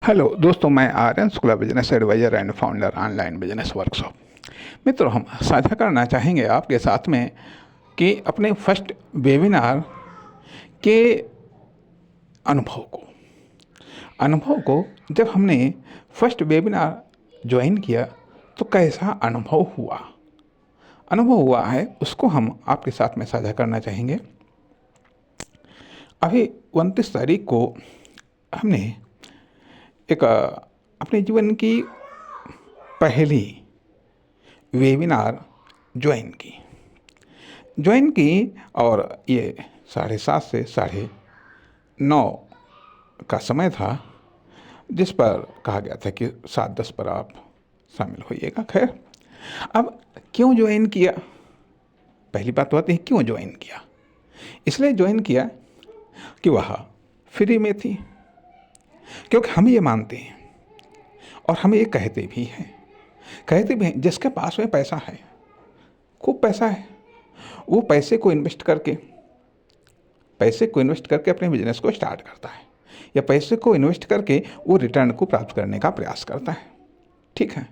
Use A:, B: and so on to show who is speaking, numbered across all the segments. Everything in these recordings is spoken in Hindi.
A: हेलो दोस्तों, मैं Aryan Shukla, business advisor and founder online business workshop. मित्रों, हम साझा करना चाहेंगे आपके साथ में कि अपने फर्स्ट वेबिनार के अनुभव को जब हमने फर्स्ट वेबिनार ज्वाइन किया तो कैसा अनुभव हुआ है उसको हम आपके साथ में साझा करना चाहेंगे। अभी 29 तारीख को हमने एक अपने जीवन की पहली वेबिनार ज्वाइन की और ये 7:30 से 9:30 का समय था, जिस पर कहा गया था कि 7:10 पर आप शामिल होइएगा। खैर, अब क्यों ज्वाइन किया? पहली बात तो आती है क्यों ज्वाइन किया। इसलिए ज्वाइन किया कि वह फ्री में थी, क्योंकि हम ये मानते हैं और हम ये कहते भी हैं जिसके पास में पैसा है, खूब पैसा है, वो पैसे को इन्वेस्ट करके अपने बिजनेस को स्टार्ट करता है, या पैसे को इन्वेस्ट करके वो रिटर्न को प्राप्त करने का प्रयास करता है। ठीक है,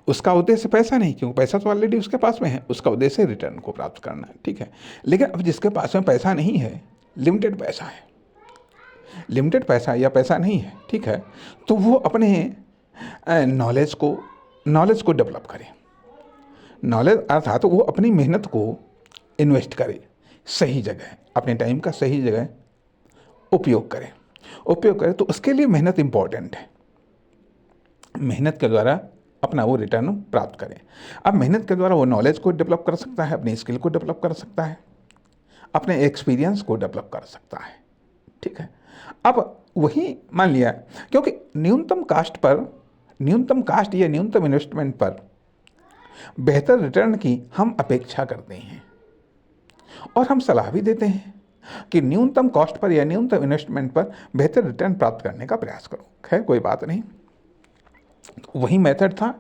A: उसका उद्देश्य पैसा नहीं, क्योंकि पैसा तो ऑलरेडी उसके पास में है, उसका उद्देश्य रिटर्न को प्राप्त करना है। ठीक है, लेकिन अब जिसके पास में पैसा नहीं है, लिमिटेड पैसा या पैसा नहीं है, ठीक है, तो वो अपने नॉलेज को डेवलप करे। नॉलेज अर्थात वो अपनी मेहनत को इन्वेस्ट करे, सही जगह, अपने टाइम का सही जगह उपयोग करे। तो उसके लिए मेहनत इम्पॉर्टेंट है। मेहनत के द्वारा अपना वो रिटर्न प्राप्त करें। अब मेहनत के द्वारा वो नॉलेज को डेवलप कर सकता है, अपनी स्किल को डेवलप कर सकता है, अपने एक्सपीरियंस को डेवलप कर सकता है। ठीक है, अब वही मान लिया, क्योंकि न्यूनतम कास्ट या न्यूनतम इन्वेस्टमेंट पर बेहतर रिटर्न की हम अपेक्षा करते हैं, और हम सलाह भी देते हैं कि न्यूनतम कॉस्ट पर या न्यूनतम इन्वेस्टमेंट पर बेहतर रिटर्न प्राप्त करने का प्रयास करो। खैर, कोई बात नहीं, तो वही मेथड था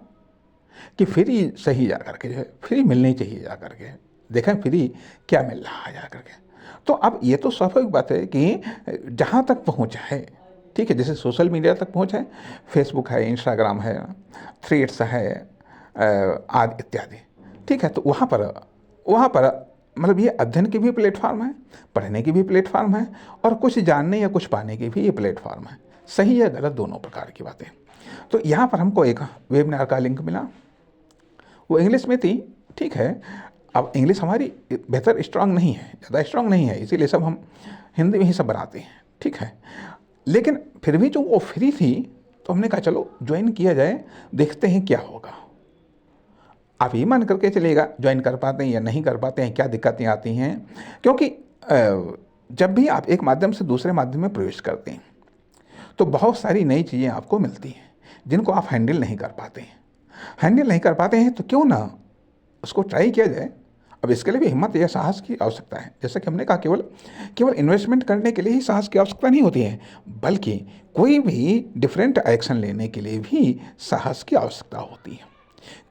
A: कि फ्री सही जा करके जो है, फ्री मिलनी चाहिए जा करके, देखें फ्री क्या मिल रहा है जा करके। तो अब ये तो स्वाभाविक बात है कि जहाँ तक पहुँच है, ठीक है, जैसे सोशल मीडिया तक पहुँच है, फेसबुक है, इंस्टाग्राम है, थ्रेड्स है, आदि इत्यादि, ठीक है, तो वहाँ पर मतलब ये अध्ययन की भी प्लेटफार्म है, पढ़ने की भी प्लेटफार्म है, और कुछ जानने या कुछ पाने की भी ये प्लेटफार्म है। सही या गलत दोनों प्रकार की बातें। तो यहाँ पर हमको एक वेबिनार का लिंक मिला, वो इंग्लिश में थी। ठीक है, अब इंग्लिश हमारी बेहतर स्ट्रांग नहीं है, ज़्यादा स्ट्रांग नहीं है, इसीलिए सब हम हिंदी में ही सब बनाते हैं। ठीक है, लेकिन फिर भी जो वो फ्री थी, तो हमने कहा चलो ज्वाइन किया जाए, देखते हैं क्या होगा। आप ये मान करके चलिएगा, ज्वाइन कर पाते हैं या नहीं कर पाते हैं, क्या दिक्कतें आती हैं, क्योंकि जब भी आप एक माध्यम से दूसरे माध्यम में प्रवेश करते हैं तो बहुत सारी नई चीज़ें आपको मिलती हैं जिनको आप हैंडल नहीं कर पाते हैं। तो क्यों ना उसको ट्राई किया जाए। अब इसके लिए भी हिम्मत या साहस की आवश्यकता है। जैसा कि हमने कहा, केवल इन्वेस्टमेंट करने के लिए ही साहस की आवश्यकता नहीं होती है, बल्कि कोई भी डिफरेंट एक्शन लेने के लिए भी साहस की आवश्यकता होती है।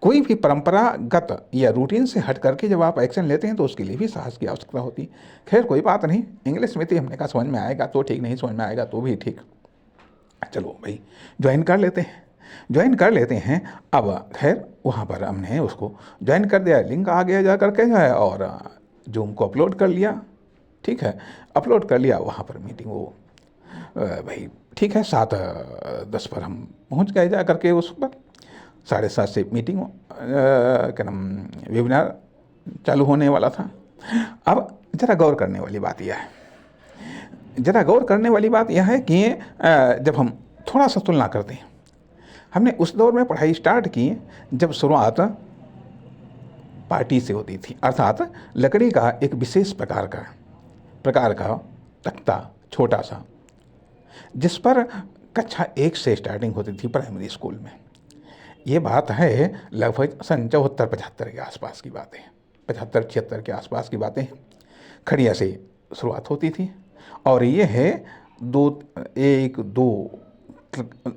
A: कोई भी परंपरागत या रूटीन से हट करके जब आप एक्शन लेते हैं तो उसके लिए भी साहस की आवश्यकता होती है। खैर, कोई बात नहीं, इंग्लिश में थी, हमने कहा समझ में आएगा तो ठीक, नहीं समझ में आएगा तो भी ठीक, चलो भाई ज्वाइन कर लेते हैं। अब खैर, वहाँ पर हमने उसको ज्वाइन कर दिया, लिंक आ गया जा करके जो है, और जूम को अपलोड कर लिया। ठीक है, अपलोड कर लिया, वहाँ पर मीटिंग वो भाई ठीक है, 7:10 पर हम पहुँच गए जा करके। उस पर 7:30 से मीटिंग क्या नाम वेबिनार चालू होने वाला था। अब ज़रा गौर करने वाली बात यह है कि जब हम थोड़ा सा तुलना करते हैं, हमने उस दौर में पढ़ाई स्टार्ट की जब शुरुआत पार्टी से होती थी, अर्थात लकड़ी का एक विशेष प्रकार का तख्ता, छोटा सा, जिस पर कक्षा 1 से स्टार्टिंग होती थी प्राइमरी स्कूल में। ये बात है लगभग सन 74-75 के आसपास की बातें, 75-76 के आसपास की बातें हैं। खड़िया से शुरुआत होती थी, और ये है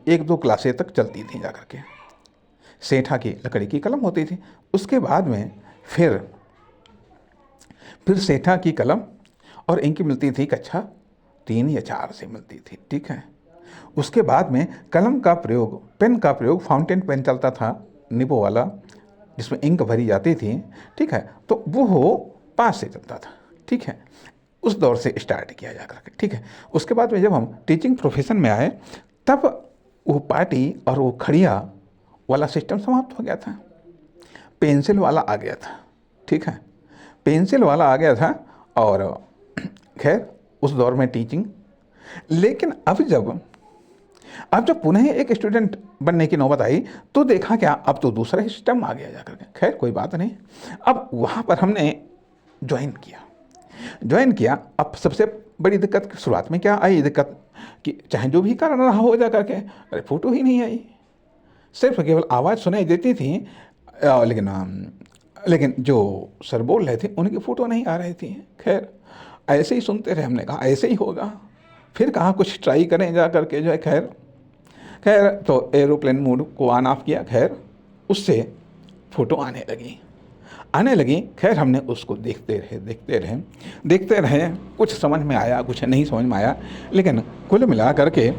A: एक दो क्लासें तक चलती थी जा करके। सेठा की लकड़ी की कलम होती थी, उसके बाद में फिर सेठा की कलम और इनकी मिलती थी कक्षा 3 या 4 से मिलती थी। ठीक है, उसके बाद में कलम का प्रयोग, पेन का प्रयोग, फाउंटेन पेन चलता था निबो वाला, जिसमें इंक भरी जाती थी, ठीक है, तो वो पास से चलता था, ठीक है। उस दौर से स्टार्ट किया जा करके, ठीक है। उसके बाद में जब हम टीचिंग प्रोफेशन में आए, तब वो पार्टी और वो खड़िया वाला सिस्टम समाप्त हो गया था, पेंसिल वाला आ गया था, ठीक है, पेंसिल वाला आ गया था। और खैर उस दौर में टीचिंग, लेकिन अब जब पुनः एक स्टूडेंट बनने की नौबत आई, तो देखा क्या, अब तो दूसरा ही सिस्टम आ गया जाकर के। खैर कोई बात नहीं, अब वहाँ पर हमने ज्वाइन किया। अब सबसे बड़ी दिक्कत शुरुआत में क्या आई, दिक्कत कि चाहे जो भी कारण रहा हो जा करके, अरे फ़ोटो ही नहीं आई, सिर्फ केवल आवाज़ सुनाई देती थी, लेकिन जो सर बोल रहे थे उनकी फ़ोटो नहीं आ रही थी। खैर ऐसे ही सुनते रहे, हमने कहा ऐसे ही होगा, फिर कहा कुछ ट्राई करें जा करके जो है। खैर तो एरोप्लेन मोड को ऑन ऑफ किया, खैर उससे फ़ोटो आने लगी। खैर हमने उसको देखते रहे, कुछ समझ में आया, कुछ नहीं समझ में आया, लेकिन कुल मिला करके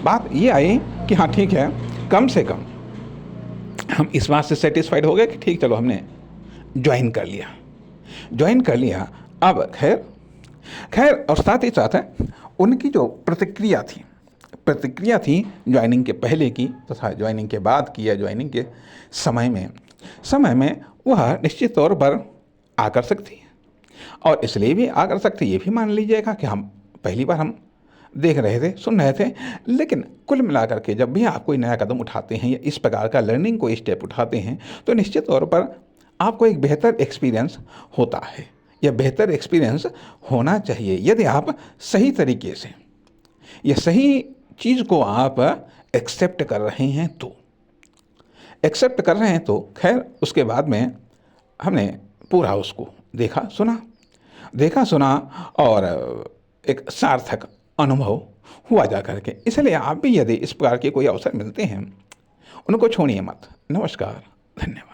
A: बात ये आई कि हाँ ठीक है, कम से कम हम इस बात से सेटिस्फाइड हो गए कि ठीक, चलो हमने ज्वाइन कर लिया। अब खैर और साथ ही साथ उनकी जो प्रतिक्रिया थी ज्वाइनिंग के पहले की तथा ज्वाइनिंग के बाद की, या ज्वाइनिंग के समय में वह निश्चित तौर पर आकर्षक थी। और इसलिए भी आकर्षक थी, ये भी मान लीजिएगा कि हम पहली बार हम देख रहे थे, सुन रहे थे, लेकिन कुल मिलाकर के जब भी आप कोई नया कदम उठाते हैं या इस प्रकार का लर्निंग कोई स्टेप उठाते हैं, तो निश्चित तौर पर आपको एक बेहतर एक्सपीरियंस होता है, या बेहतर एक्सपीरियंस होना चाहिए, यदि आप सही तरीके से या सही चीज़ को आप एक्सेप्ट कर रहे हैं तो। खैर उसके बाद में हमने पूरा उसको देखा सुना और एक सार्थक अनुभव हुआ जा करके। इसलिए आप भी यदि इस प्रकार के कोई अवसर मिलते हैं, उनको छोड़िए मत। नमस्कार, धन्यवाद।